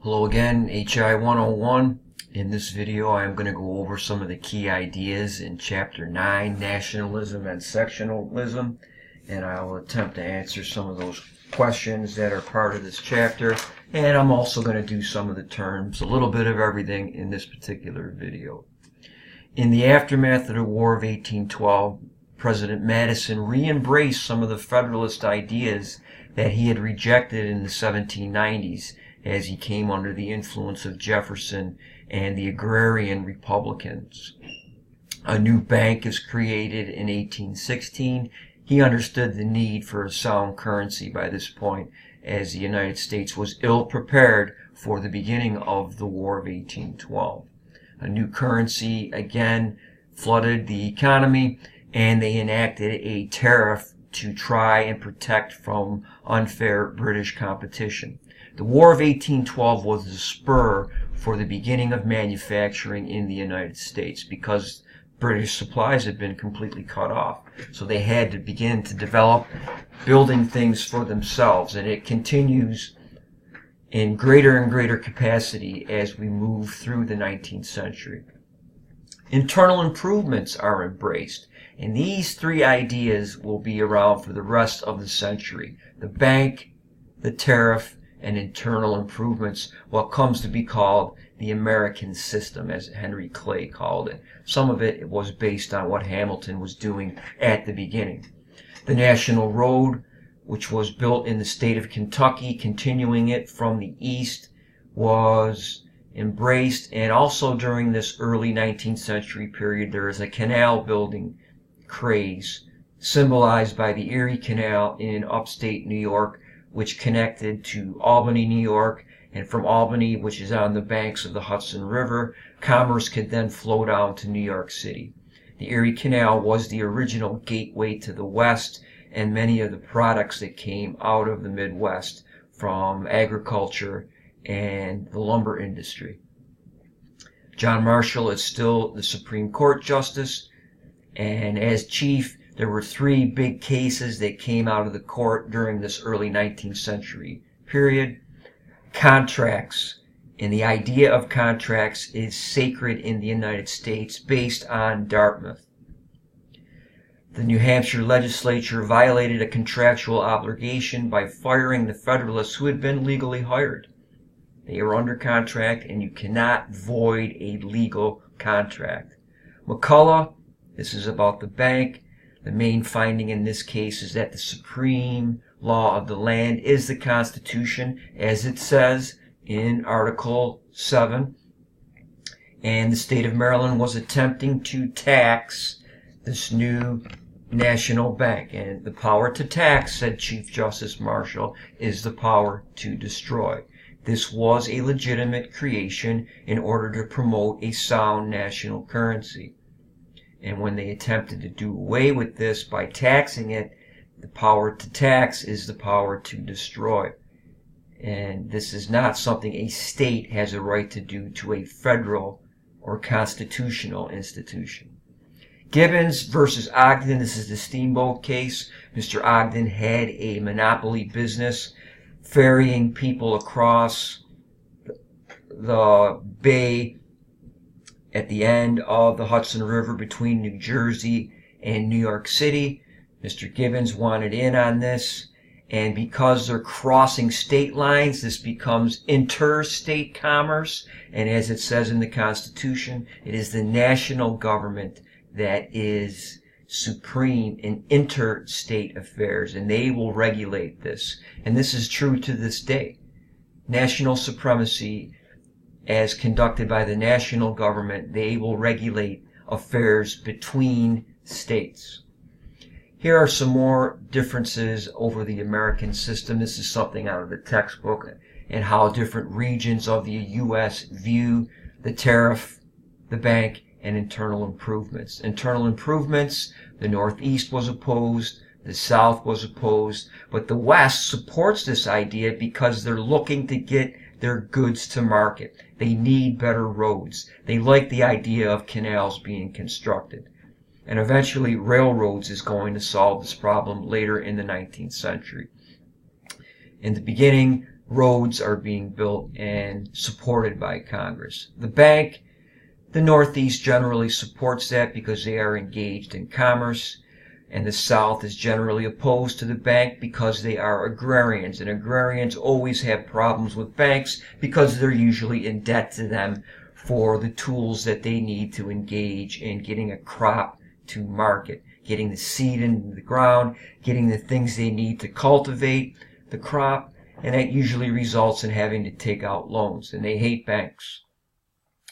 Hello again, HI 101. In this video I am going to go over some of the key ideas in Chapter 9, Nationalism and Sectionalism, and I'll attempt to answer some of those questions that are part of this chapter, and I'm also going to do some of the terms, a little bit of everything in this particular video. In the aftermath of the War of 1812, President Madison re-embraced some of the Federalist ideas that he had rejected in the 1790s as he came under the influence of Jefferson and the agrarian Republicans. A new bank is created in 1816. He understood the need for a sound currency by this point, as the United States was ill prepared for the beginning of the War of 1812. A new currency again flooded the economy, and they enacted a tariff to try and protect from unfair British competition. The War of 1812 was the spur for the beginning of manufacturing in the United States because British supplies had been completely cut off. So they had to begin to develop building things for themselves, and it continues in greater and greater capacity as we move through the 19th century. Internal improvements are embraced, and these three ideas will be around for the rest of the century. The bank, the tariff, and internal improvements, what comes to be called the American system, as Henry Clay called it. Some of it was based on what Hamilton was doing at the beginning. The National Road, which was built in the state of Kentucky, continuing it from the east, was embraced. And also during this early 19th century period, there is a canal building craze symbolized by the Erie Canal in upstate New York, which connected to Albany, New York, and from Albany, which is on the banks of the Hudson River, commerce could then flow down to New York City. The Erie Canal was the original gateway to the West, and many of the products that came out of the Midwest from agriculture and the lumber industry. John Marshall is still the Supreme Court Justice, and as chief, there were three big cases that came out of the court during this early 19th century period. Contracts, and the idea of contracts is sacred in the United States based on Dartmouth. The New Hampshire legislature violated a contractual obligation by firing the Federalists who had been legally hired. They are under contract, and you cannot void a legal contract. McCulloch, this is about the bank. The main finding in this case is that the supreme law of the land is the Constitution, as it says in Article 7. And the state of Maryland was attempting to tax this new national bank. And the power to tax, said Chief Justice Marshall, is the power to destroy. This was a legitimate creation in order to promote a sound national currency. And when they attempted to do away with this by taxing it, the power to tax is the power to destroy. And this is not something a state has a right to do to a federal or constitutional institution. Gibbons versus Ogden, this is the steamboat case. Mr. Ogden had a monopoly business ferrying people across the bay at the end of the Hudson River between New Jersey and New York City. Mr. Gibbons wanted in on this, and because they're crossing state lines, this becomes interstate commerce, and as it says in the Constitution, it is the national government that is supreme in interstate affairs, and they will regulate this. And this is true to this day. National supremacy, as conducted by the national government, they will regulate affairs between states. Here are some more differences over the American system. This is something out of the textbook, and how different regions of the U.S. view the tariff, the bank, and internal improvements. Internal improvements, the Northeast was opposed, the South was opposed, but the West supports this idea because they're looking to get their goods to market. They need better roads. They like the idea of canals being constructed. And eventually railroads is going to solve this problem later in the 19th century. In the beginning, roads are being built and supported by Congress. The bank, the Northeast generally supports that because they are engaged in commerce, and the South is generally opposed to the bank because they are agrarians, and agrarians always have problems with banks because they're usually in debt to them for the tools that they need to engage in getting a crop to market, getting the seed into the ground, getting the things they need to cultivate the crop, and that usually results in having to take out loans, and they hate banks.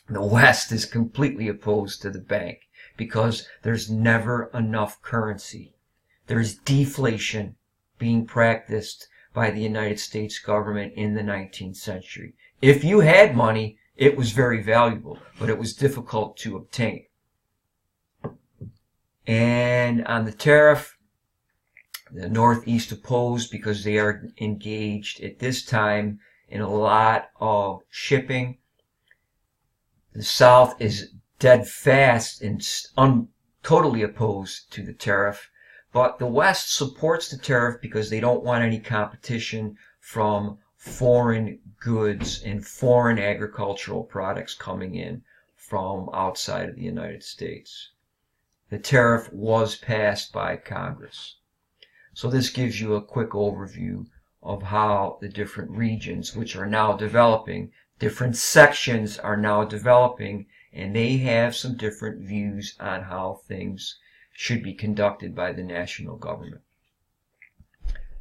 The West is completely opposed to the bank because there's never enough currency. There's deflation being practiced by the United States government in the 19th century. If you had money, it was very valuable, but it was difficult to obtain. And on the tariff, the Northeast opposed because they are engaged at this time in a lot of shipping. The South is dead fast and totally opposed to the tariff, but the West supports the tariff because they don't want any competition from foreign goods and foreign agricultural products coming in from outside of the United States. The tariff was passed by Congress. So this gives you a quick overview of how the different regions, which are now developing, different sections are now developing, and they have some different views on how things should be conducted by the national government.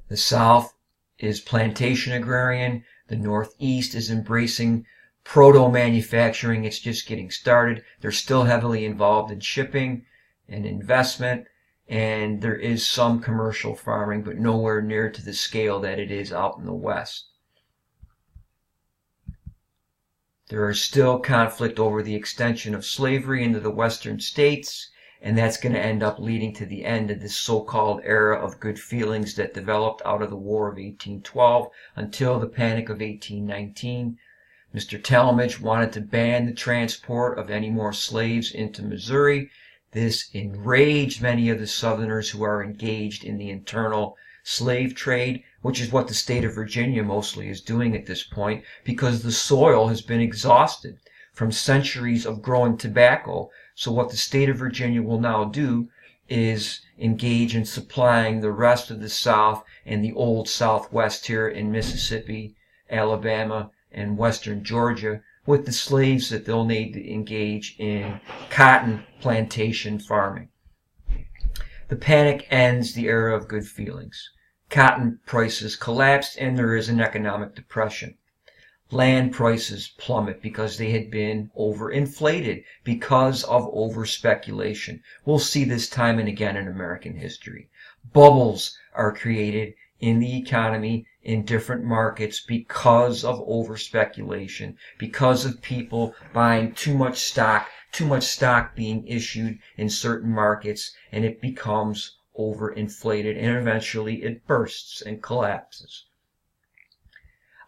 The South is plantation agrarian. The Northeast is embracing proto-manufacturing. It's just getting started. They're still heavily involved in shipping and investment, and there is some commercial farming, but nowhere near to the scale that it is out in the West. There is still conflict over the extension of slavery into the western states, and that's going to end up leading to the end of this so-called era of good feelings that developed out of the War of 1812 until the Panic of 1819. Mr. Talmadge wanted to ban the transport of any more slaves into Missouri. This enraged many of the Southerners who are engaged in the internal slave trade, which is what the state of Virginia mostly is doing at this point, because the soil has been exhausted from centuries of growing tobacco. So what the state of Virginia will now do is engage in supplying the rest of the South and the old Southwest here in Mississippi, Alabama, and western Georgia with the slaves that they'll need to engage in cotton plantation farming. The panic ends the era of good feelings. Cotton prices collapsed and there is an economic depression. Land prices plummet because they had been overinflated because of over-speculation. We'll see this time and again in American history. Bubbles are created in the economy in different markets because of over-speculation, because of people buying too much stock being issued in certain markets, and it becomes overinflated, and eventually it bursts and collapses.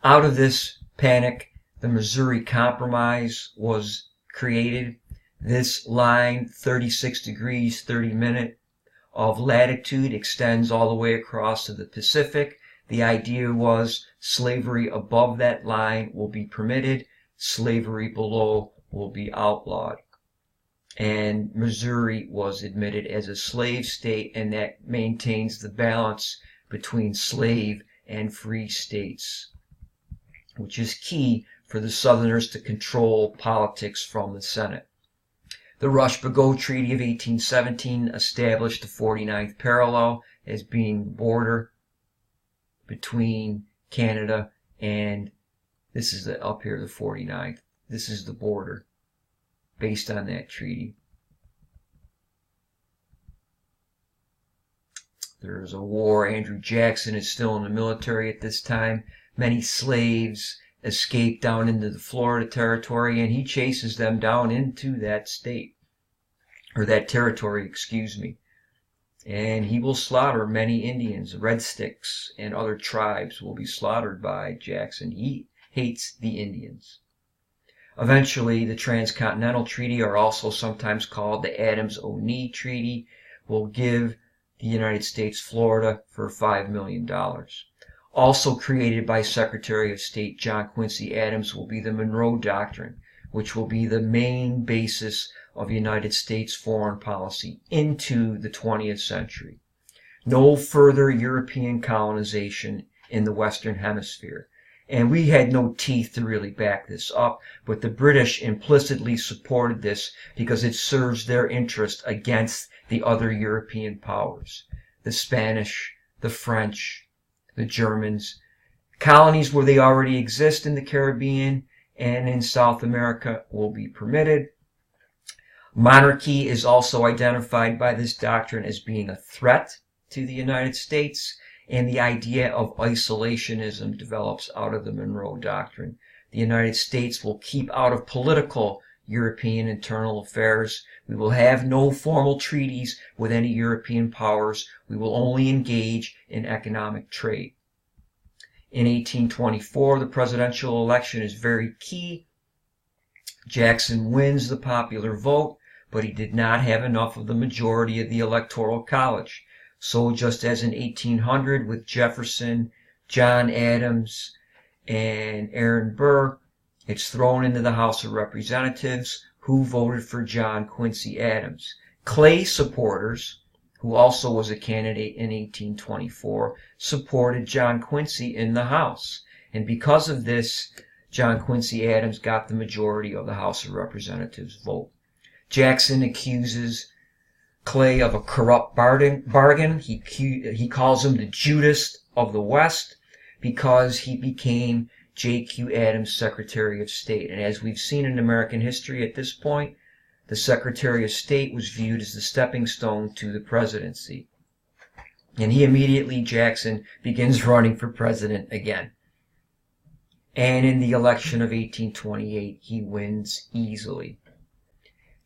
Out of this panic, the Missouri Compromise was created. This line, 36 degrees, 30 minutes of latitude, extends all the way across to the Pacific. The idea was slavery above that line will be permitted, slavery below will be outlawed. And Missouri was admitted as a slave state, and that maintains the balance between slave and free states, which is key for the Southerners to control politics from the Senate. The Rush-Bagot Treaty of 1817 established the 49th parallel as being the border between Canada and, this is up here, the 49th. This is the border based on that treaty. There's a war. Andrew Jackson is still in the military at this time. Many slaves escape down into the Florida territory, and he chases them down into that state, or that territory, excuse me. And he will slaughter many Indians. Red Sticks and other tribes will be slaughtered by Jackson. He hates the Indians. Eventually, the Transcontinental Treaty, or also sometimes called the Adams-O'Neill Treaty, will give the United States Florida for $5 million. Also created by Secretary of State John Quincy Adams will be the Monroe Doctrine, which will be the main basis of United States foreign policy into the 20th century. No further European colonization in the Western Hemisphere. And we had no teeth to really back this up, but the British implicitly supported this because it serves their interest against the other European powers. The Spanish, the French, the Germans. Colonies where they already exist in the Caribbean and in South America will be permitted. Monarchy is also identified by this doctrine as being a threat to the United States, and the idea of isolationism develops out of the Monroe Doctrine. The United States will keep out of political European internal affairs. We will have no formal treaties with any European powers. We will only engage in economic trade. In 1824, the presidential election is very key. Jackson wins the popular vote, but he did not have enough of the majority of the Electoral College. So just as in 1800 with Jefferson, John Adams, and Aaron Burr, it's thrown into the House of Representatives, who voted for John Quincy Adams. Clay supporters, who also was a candidate in 1824, supported John Quincy in the House. And because of this, John Quincy Adams got the majority of the House of Representatives vote. Jackson accuses Clay of a corrupt bargain. He calls him the Judas of the West because he became J.Q. Adams Secretary of State. And as we've seen in American history at this point, the Secretary of State was viewed as the stepping stone to the presidency. And he immediately, Jackson, begins running for president again. And in the election of 1828, he wins easily.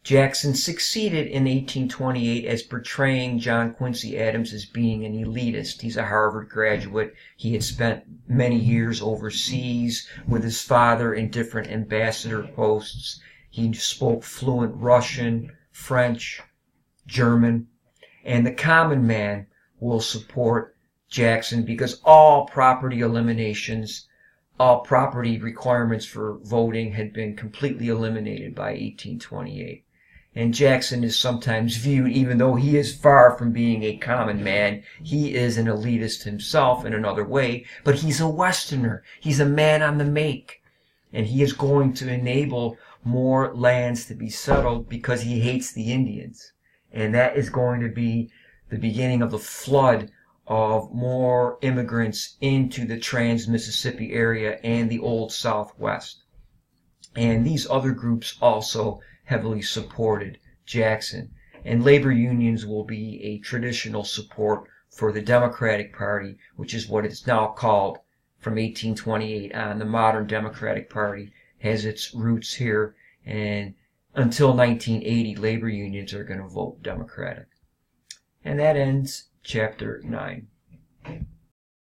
Jackson succeeded in 1828 as portraying John Quincy Adams as being an elitist. He's a Harvard graduate. He had spent many years overseas with his father in different ambassador posts. He spoke fluent Russian, French, German, and the common man will support Jackson because all property eliminations, all property requirements for voting had been completely eliminated by 1828. And Jackson is sometimes viewed, even though he is far from being a common man, he is an elitist himself in another way, but he's a Westerner. He's a man on the make. And he is going to enable more lands to be settled because he hates the Indians. And that is going to be the beginning of the flood of more immigrants into the Trans-Mississippi area and the Old Southwest. And these other groups also heavily supported Jackson. And labor unions will be a traditional support for the Democratic Party, which is what it's now called from 1828 on. The modern Democratic Party has its roots here, and until 1980, labor unions are going to vote Democratic. And that ends Chapter 9.